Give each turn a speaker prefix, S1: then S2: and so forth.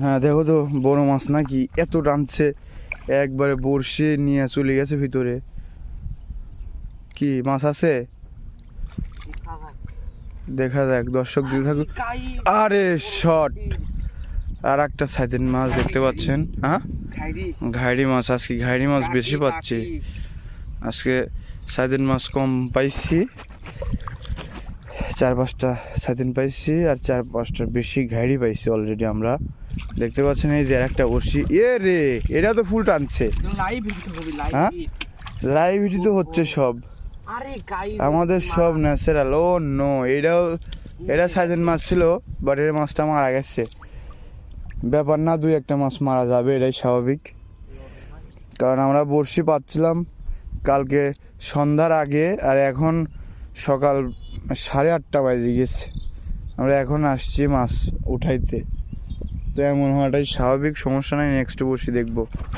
S1: হ্যাঁ দেখো তো বড় মাছ নাকি, এত টানছে একবারে বড়শি নিয়ে চলে গেছে ভিতরে। কি মাছ আছে দেখা যাক, দর্শক দিতে থাকুক। আরে শট, আর একটা সাইদেন মাছ দেখতে পাচ্ছেন। হ্যাঁ ঘাইড়ি মাছ, আজকে ঘাইড়ি মাছ বেশি পাচ্ছি, আজকে সাইদেন মাছ কম পাইছি। 4-5টা সাইদেন পাইছি আর 4-5টার বেশি ঘাইড়ি পাইছি অলরেডি আমরা। দেখতে পাচ্ছেন এই যে একটা বড়শি, এ রে এটা তো ফুল টানছে। হ্যাঁ লাইভ ভিডিও তো হচ্ছে সব, আমাদের সব ন্যাচারাল। ও নো, এটা সাইদেন মাছ ছিল, বাট এর মাছটা মারা গেছে। ব্যাপার না, 2-1টা মাছ মারা যাবে, এটাই স্বাভাবিক। কারণ আমরা বড়শি পাচ্ছিলাম কালকে সন্ধ্যার আগে, আর এখন সকাল 8:30 বাজে গেছে, আমরা এখন আসছি মাছ উঠাইতে। তো এমন হওয়াটাই স্বাভাবিক, সমস্যা নাই, নেক্সট বড়শি দেখবো।